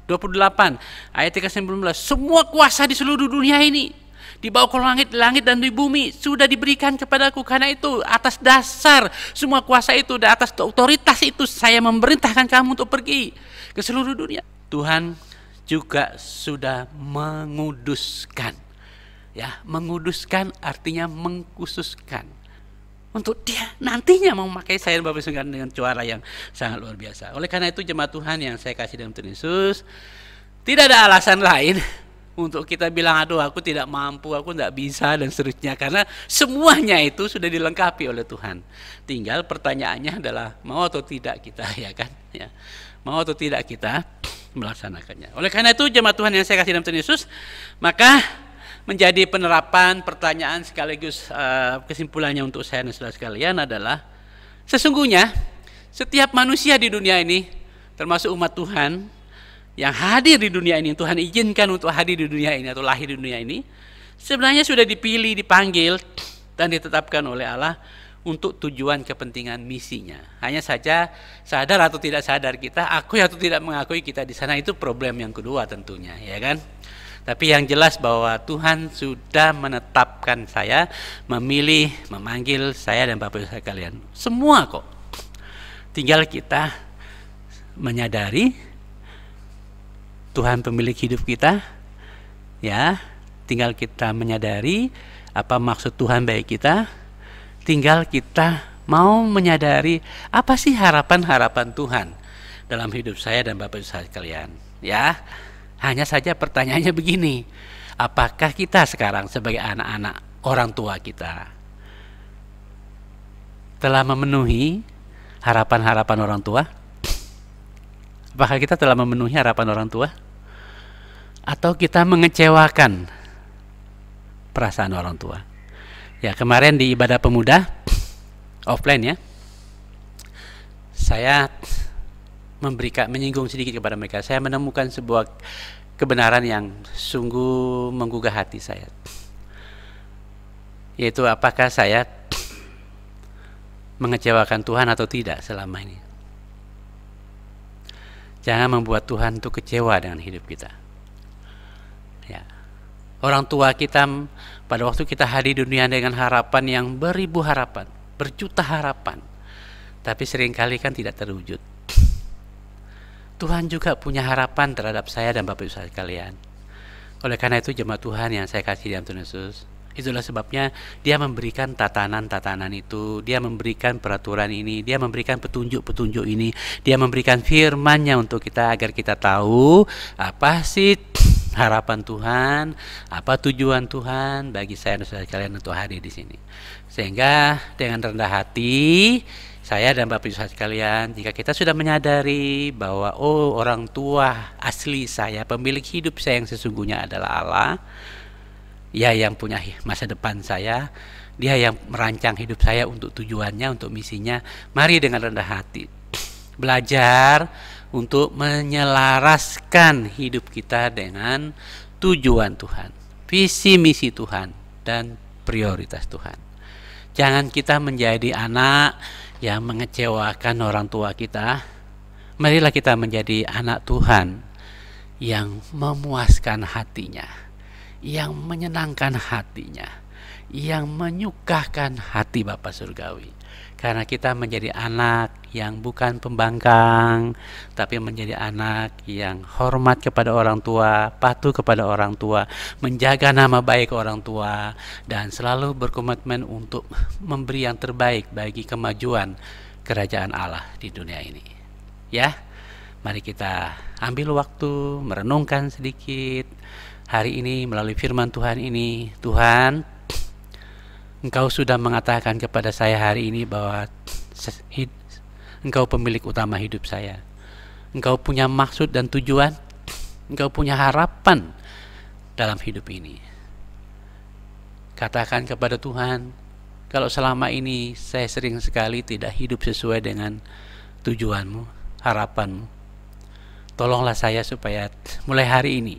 28 ayat 19. Semua kuasa di seluruh dunia ini, di bawah langit dan di bumi, sudah diberikan kepadaku. Karena itu atas dasar semua kuasa itu dan atas otoritas itu, saya memerintahkan kamu untuk pergi ke seluruh dunia. Tuhan juga sudah menguduskan, ya, menguduskan artinya mengkhususkan untuk Dia nantinya memakai saya dan Bapak Ibu dengan cara yang sangat luar biasa. Oleh karena itu, jemaat Tuhan yang saya kasih dalam Tuhan Yesus, tidak ada alasan lain untuk kita bilang, aduh aku tidak mampu, aku tidak bisa, dan seterusnya. Karena semuanya itu sudah dilengkapi oleh Tuhan. Tinggal pertanyaannya adalah mau atau tidak kita, ya kan? Ya. Mau atau tidak kita melaksanakannya. Oleh karena itu, jemaat Tuhan yang saya kasih dalam Tuhan Yesus, maka menjadi penerapan pertanyaan sekaligus kesimpulannya untuk saya dan saudara sekalian adalah, sesungguhnya setiap manusia di dunia ini, termasuk umat Tuhan yang hadir di dunia ini, Tuhan izinkan untuk hadir di dunia ini atau lahir di dunia ini, sebenarnya sudah dipilih, dipanggil, dan ditetapkan oleh Allah untuk tujuan kepentingan misinya. Hanya saja sadar atau tidak sadar kita, akui atau tidak mengakui kita di sana, itu problem yang kedua tentunya, ya kan? Tapi yang jelas bahwa Tuhan sudah menetapkan saya, memilih, memanggil saya dan Bapak Ibu sekalian. Semua kok. Tinggal kita menyadari Tuhan pemilik hidup kita, ya. Tinggal kita menyadari apa maksud Tuhan bagi kita. Tinggal kita mau menyadari apa sih harapan-harapan Tuhan dalam hidup saya dan Bapak Ibu sekalian, ya. Hanya saja pertanyaannya begini, apakah kita sekarang sebagai anak-anak orang tua kita telah memenuhi harapan-harapan orang tua? Apakah kita telah memenuhi harapan orang tua? Atau kita mengecewakan perasaan orang tua? Ya, kemarin di ibadah pemuda offline, ya, saya menyinggung sedikit kepada mereka. Saya menemukan sebuah kebenaran yang sungguh menggugah hati saya, yaitu apakah saya mengecewakan Tuhan atau tidak selama ini. Jangan membuat Tuhan itu kecewa dengan hidup kita, ya. Orang tua kita pada waktu kita hadir di dunia dengan harapan yang beribu harapan, berjuta harapan, tapi seringkali kan tidak terwujud. Tuhan juga punya harapan terhadap saya dan Bapak Ibu sekalian. Oleh karena itu, jemaat Tuhan yang saya kasih dalam Tuhan Yesus, itulah sebabnya Dia memberikan tatanan-tatanan itu, Dia memberikan peraturan ini, Dia memberikan petunjuk-petunjuk ini, Dia memberikan firman-Nya untuk kita agar kita tahu apa sih harapan Tuhan, apa tujuan Tuhan bagi saya dan saudara sekalian untuk hadir di sini. Sehingga dengan rendah hati, saya dan Bapak Ibu sekalian, jika kita sudah menyadari bahwa orang tua asli saya, pemilik hidup saya yang sesungguhnya adalah Allah, Dia yang punya masa depan saya, Dia yang merancang hidup saya untuk tujuannya, untuk misinya. Mari dengan rendah hati belajar untuk menyelaraskan hidup kita dengan tujuan Tuhan, visi misi Tuhan, dan prioritas Tuhan. Jangan kita menjadi anak yang mengecewakan orang tua kita. Marilah kita menjadi anak Tuhan yang memuaskan hatinya, yang menyenangkan hatinya, yang menyukakan hati Bapa Surgawi. Karena kita menjadi anak yang bukan pembangkang, tapi menjadi anak yang hormat kepada orang tua, patuh kepada orang tua, menjaga nama baik orang tua, dan selalu berkomitmen untuk memberi yang terbaik bagi kemajuan kerajaan Allah di dunia ini. Ya, mari kita ambil waktu merenungkan sedikit hari ini melalui firman Tuhan ini. Tuhan, Engkau sudah mengatakan kepada saya hari ini bahwa Engkau pemilik utama hidup saya. Engkau punya maksud dan tujuan. Engkau punya harapan dalam hidup ini. Katakan kepada Tuhan, kalau selama ini saya sering sekali tidak hidup sesuai dengan tujuanmu, harapanmu, tolonglah saya supaya mulai hari ini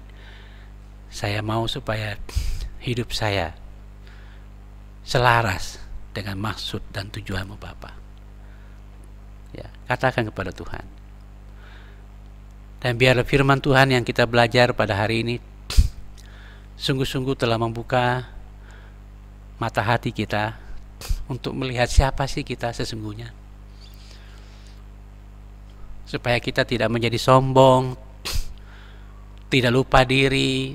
saya mau supaya hidup saya selaras dengan maksud dan tujuanmu Bapa. Ya, katakan kepada Tuhan. Dan biarlah firman Tuhan yang kita belajar pada hari ini sungguh-sungguh telah membuka mata hati kita untuk melihat siapa sih kita sesungguhnya. Supaya kita tidak menjadi sombong, tidak lupa diri,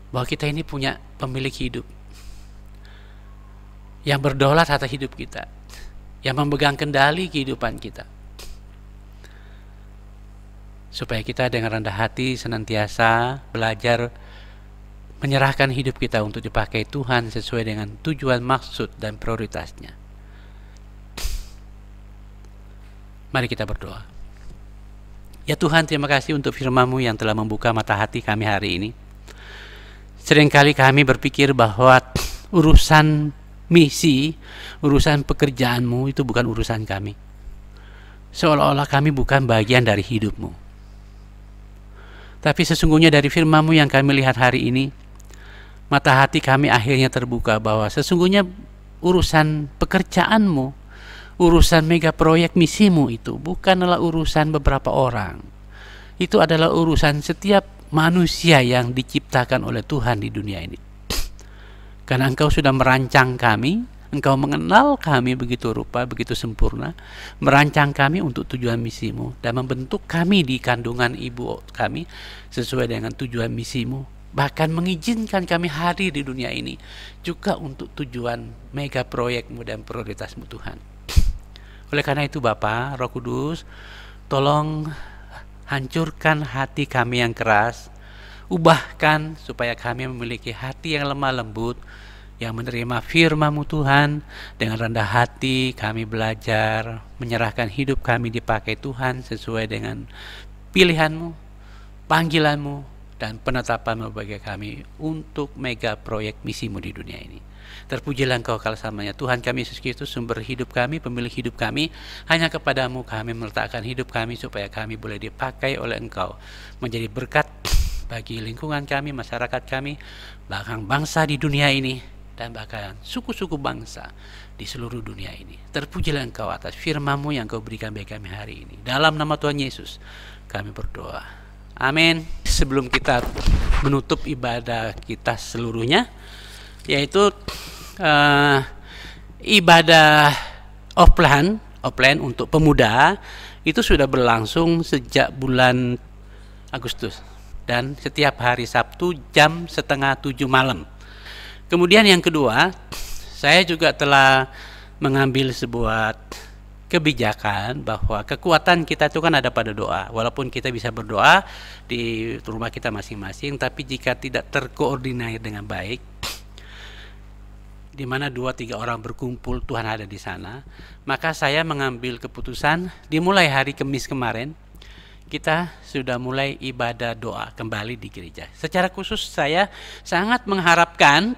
bahwa kita ini punya pemilik hidup yang berdaulat atas hidup kita, yang memegang kendali kehidupan kita. Supaya kita dengan rendah hati senantiasa belajar menyerahkan hidup kita untuk dipakai Tuhan sesuai dengan tujuan, maksud, dan prioritasnya. Mari kita berdoa. Ya Tuhan, terima kasih untuk firman-Mu yang telah membuka mata hati kami hari ini. Seringkali kami berpikir bahwa urusan misi, urusan pekerjaan-Mu itu bukan urusan kami. Seolah-olah kami bukan bagian dari hidup-Mu. Tapi sesungguhnya dari firman-Mu yang kami lihat hari ini, mata hati kami akhirnya terbuka bahwa sesungguhnya urusan pekerjaan-Mu, urusan mega proyek misimu itu bukanlah urusan beberapa orang. Itu adalah urusan setiap manusia yang diciptakan oleh Tuhan di dunia ini. Karena Engkau sudah merancang kami, Engkau mengenal kami begitu rupa, begitu sempurna, merancang kami untuk tujuan misimu, dan membentuk kami di kandungan ibu kami sesuai dengan tujuan misimu. Bahkan mengizinkan kami hadir di dunia ini juga untuk tujuan mega proyekmu dan prioritasmu Tuhan. Oleh karena itu Bapa, Roh Kudus, tolong hancurkan hati kami yang keras, ubahkan supaya kami memiliki hati yang lemah lembut, yang menerima firman-Mu Tuhan. Dengan rendah hati kami belajar menyerahkan hidup kami dipakai Tuhan sesuai dengan pilihan-Mu, panggilan-Mu, dan penetapan-Mu bagi kami untuk mega proyek misimu di dunia ini. Terpujilah Engkau kala selamanya. Tuhan kami Yesus Kristus, sumber hidup kami, pemilik hidup kami. Hanya kepadamu kami meletakkan hidup kami supaya kami boleh dipakai oleh Engkau menjadi berkat bagi lingkungan kami, masyarakat kami, bahkan bangsa di dunia ini, dan bahkan suku-suku bangsa di seluruh dunia ini. Terpujilah Engkau atas firman-Mu yang Kau berikan bagi kami hari ini. Dalam nama Tuhan Yesus kami berdoa. Amin. Sebelum kita menutup ibadah kita seluruhnya, yaitu ibadah offline untuk pemuda, itu sudah berlangsung sejak bulan Agustus, dan setiap hari Sabtu jam 6:30 malam. Kemudian yang kedua, saya juga telah mengambil sebuah kebijakan bahwa kekuatan kita itu kan ada pada doa. Walaupun kita bisa berdoa di rumah kita masing-masing, tapi jika tidak terkoordinir dengan baik, di mana 2-3 orang berkumpul, Tuhan ada di sana, maka saya mengambil keputusan dimulai hari Kamis kemarin, kita sudah mulai ibadah doa kembali di gereja. Secara khusus saya sangat mengharapkan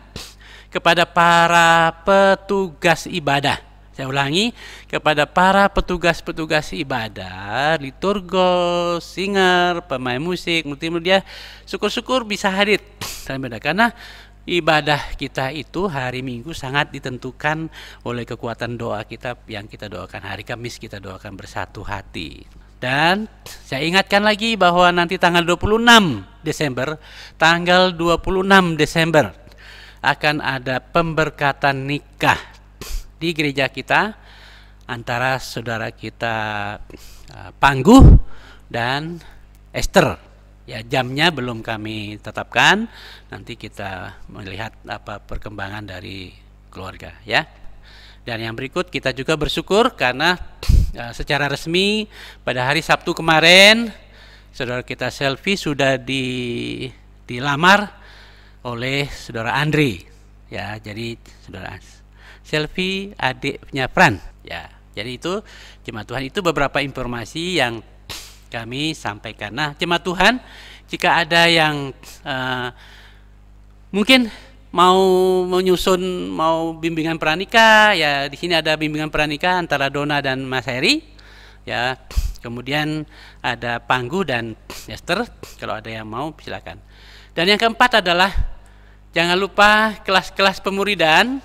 kepada para petugas ibadah. Saya ulangi, kepada para petugas-petugas ibadah, liturgos, singer, pemain musik, multimedia, syukur-syukur bisa hadir dalam ibadah. Karena ibadah kita itu hari Minggu sangat ditentukan oleh kekuatan doa kita yang kita doakan. Hari Kamis kita doakan bersatu hati. Dan saya ingatkan lagi bahwa nanti tanggal 26 Desember akan ada pemberkatan nikah di gereja kita antara saudara kita Pangguh dan Esther. Ya, jamnya belum kami tetapkan. Nanti kita melihat apa perkembangan dari keluarga, ya. Dan yang berikut, kita juga bersyukur karena secara resmi pada hari Sabtu kemarin saudara kita Selvi sudah dilamar oleh saudara Andri, ya. Jadi saudara, Selvi adiknya Fran, ya. Jadi itu jemaat Tuhan, itu beberapa informasi yang kami sampaikan. Nah, jemaat Tuhan, jika ada yang mungkin mau menyusun, mau bimbingan pranikah, ya di sini ada bimbingan pranikah antara Dona dan Mas Heri, ya. Kemudian ada Panggu dan Esther, kalau ada yang mau silakan. Dan yang keempat adalah jangan lupa kelas-kelas pemuridan.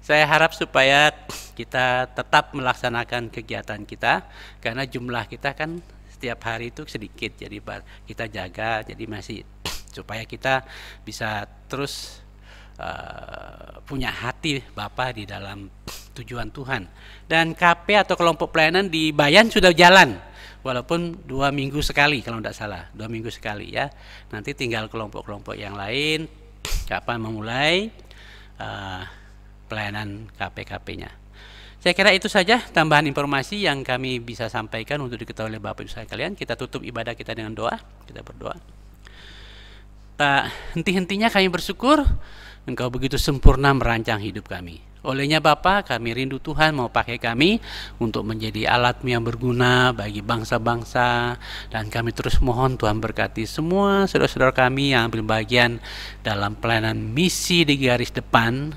Saya harap supaya kita tetap melaksanakan kegiatan kita, karena jumlah kita kan setiap hari itu sedikit, jadi kita jaga, jadi masih supaya kita bisa terus punya hati Bapa di dalam tujuan Tuhan. Dan KP atau kelompok pelayanan di Bayan sudah jalan, walaupun 2 minggu sekali kalau tidak salah, 2 minggu sekali ya. Nanti tinggal kelompok-kelompok yang lain kapan memulai pelayanan KP-KP-nya. Saya kira itu saja tambahan informasi yang kami bisa sampaikan untuk diketahui oleh Bapak Ibu sekalian. Kita tutup ibadah kita dengan doa. Kita berdoa. Tak henti-hentinya kami bersyukur Engkau begitu sempurna merancang hidup kami. Olehnya Bapa, kami rindu Tuhan mau pakai kami untuk menjadi alat-Mu yang berguna bagi bangsa-bangsa, dan kami terus mohon Tuhan berkati semua saudara-saudara kami yang ambil bagian dalam pelayanan misi di garis depan,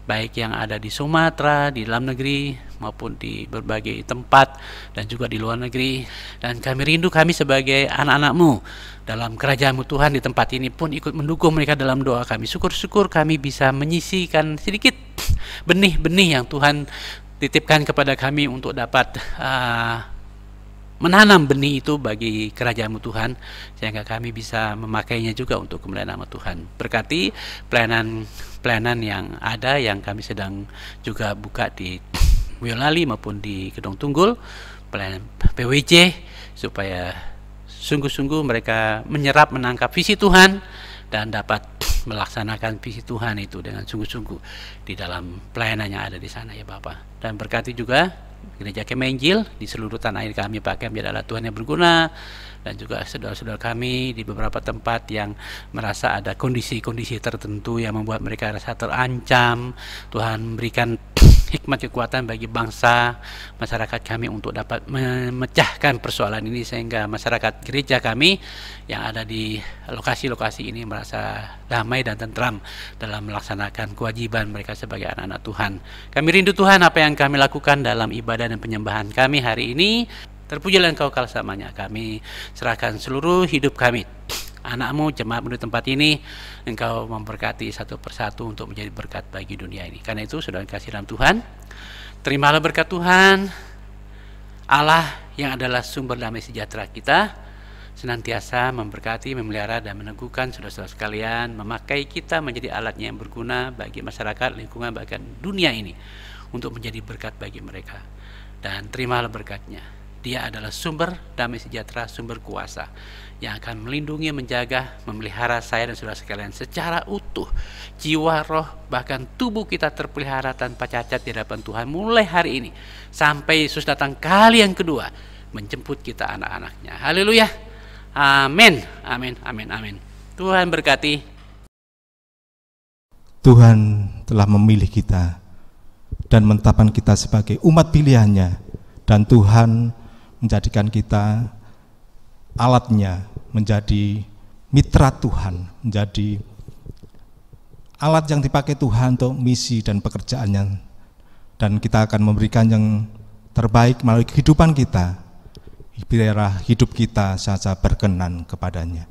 baik yang ada di Sumatera, di dalam negeri maupun di berbagai tempat dan juga di luar negeri. Dan kami rindu kami sebagai anak-anak-Mu dalam kerajaan-Mu Tuhan di tempat ini pun ikut mendukung mereka dalam doa kami. Syukur-syukur kami bisa menyisihkan sedikit benih-benih yang Tuhan titipkan kepada kami untuk dapat menanam benih itu bagi kerajaan-Mu Tuhan, sehingga kami bisa memakainya juga untuk kemuliaan nama Tuhan. Berkati pelayanan yang ada, yang kami sedang juga buka di Boyolali maupun di Kedung Tunggul, pelayanan PWJ, supaya sungguh-sungguh mereka menyerap, menangkap visi Tuhan dan dapat melaksanakan visi Tuhan itu dengan sungguh-sungguh di dalam pelayanan yang ada di sana ya Bapak. Dan berkati juga Gereja Kemah Injil di seluruh tanah air kami pakai menjadi alat Tuhan yang berguna, dan juga saudara-saudara kami di beberapa tempat yang merasa ada kondisi-kondisi tertentu yang membuat mereka rasa terancam. Tuhan memberikan hikmat kekuatan bagi bangsa, masyarakat kami untuk dapat memecahkan persoalan ini, sehingga masyarakat gereja kami yang ada di lokasi-lokasi ini merasa damai dan tentram dalam melaksanakan kewajiban mereka sebagai anak-anak Tuhan. Kami rindu Tuhan apa yang kami lakukan dalam ibadah dan penyembahan kami hari ini. Terpujilah Engkau kala selamanya. Kami serahkan seluruh hidup kami, anak-Mu, jemaat-Mu di tempat ini. Engkau memberkati satu persatu untuk menjadi berkat bagi dunia ini. Karena itu saudara kasih dalam Tuhan, terimalah berkat Tuhan Allah yang adalah sumber damai sejahtera kita, senantiasa memberkati, memelihara dan meneguhkan saudara-saudara sekalian, memakai kita menjadi alatnya yang berguna bagi masyarakat, lingkungan, bahkan dunia ini, untuk menjadi berkat bagi mereka. Dan terimalah berkatnya. Dia adalah sumber damai sejahtera, sumber kuasa yang akan melindungi, menjaga, memelihara saya dan saudara sekalian secara utuh. Jiwa, roh, bahkan tubuh kita terpelihara tanpa cacat di hadapan Tuhan mulai hari ini sampai Yesus datang kali yang kedua menjemput kita anak-anaknya. Haleluya. Amin. Amin. Amin. Amin. Tuhan berkati. Tuhan telah memilih kita dan menetapkan kita sebagai umat pilihannya, dan Tuhan menjadikan kita alatnya, menjadi mitra Tuhan, menjadi alat yang dipakai Tuhan untuk misi dan pekerjaannya, dan kita akan memberikan yang terbaik melalui kehidupan kita, biarlah hidup kita saja berkenan kepadanya.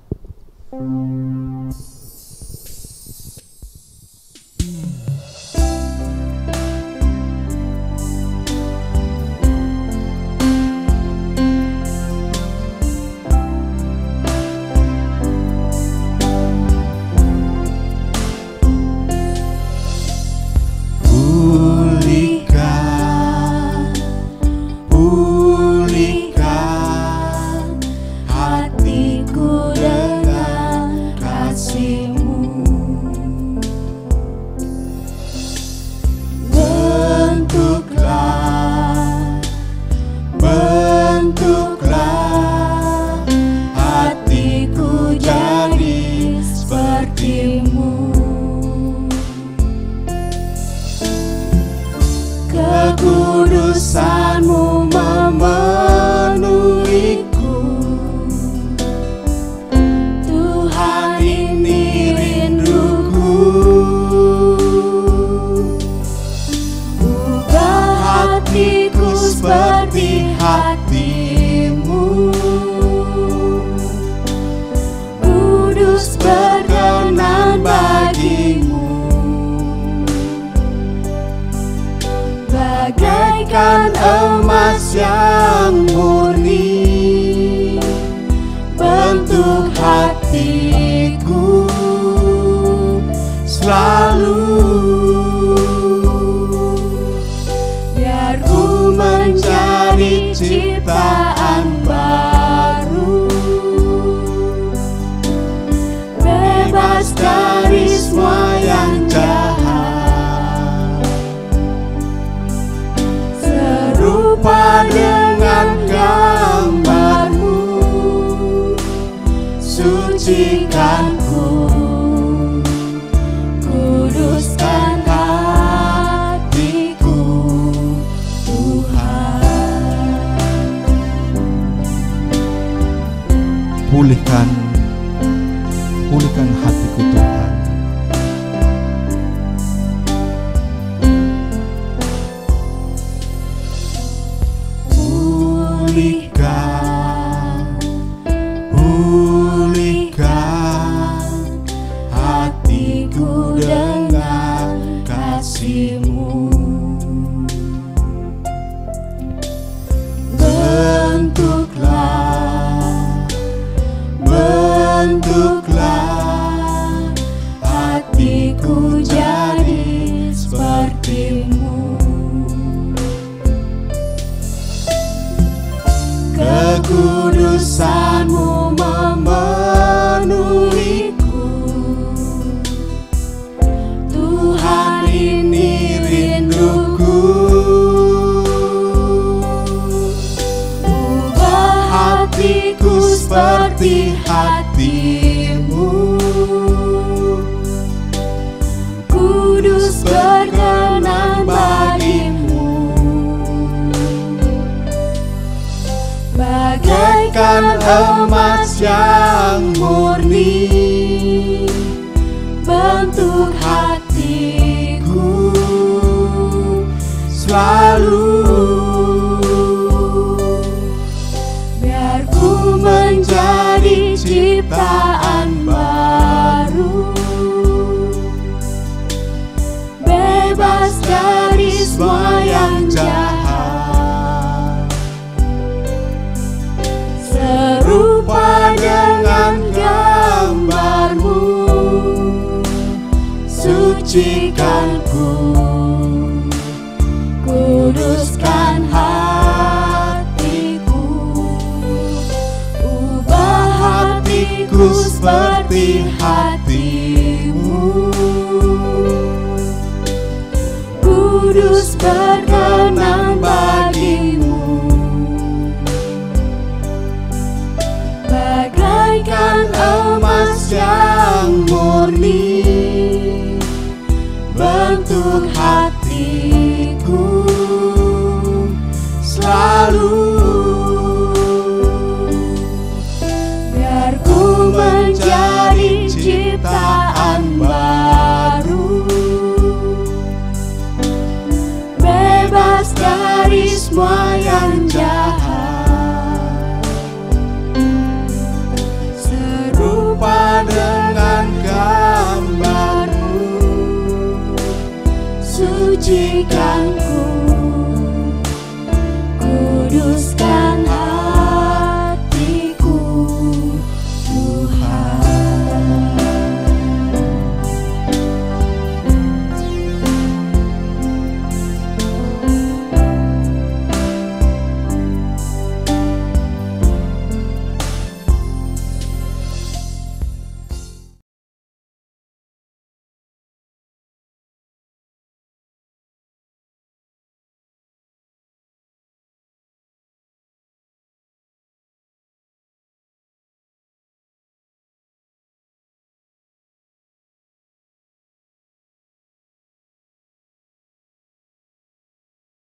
Pulihkan hatiku dengan kasih sucikanku, kuduskan hatiku, Tuhan. Pulihkan hatiku Tuhan. Pulihkan hatiku dengan kasih-Mu. Bentuklah hatiku jadi seperti-Mu. Kekudusan-Mu memenuhiku, Tuhan, ini rinduku. Ubah hatiku seperti hati-Mu, kudus berkenan bagi-Mu. Bagaikan emas yang murni, bentuk hatiku selalu. Biar ku menjadi ciptaan baru, bebas dari semua yang jahat, serupa dengan gambar-Mu. Sucikanku, kuduskan hatiku, ubah hatiku seperti hati-Mu, kudus berkenan bagi-Mu. Bagaikan emas yang murni, bentuk hatiku selalu. Biar ku menjadi ciptaan baru, bebas dari semua yang jahat, serupa dengan gambar-Mu. Sucikanku,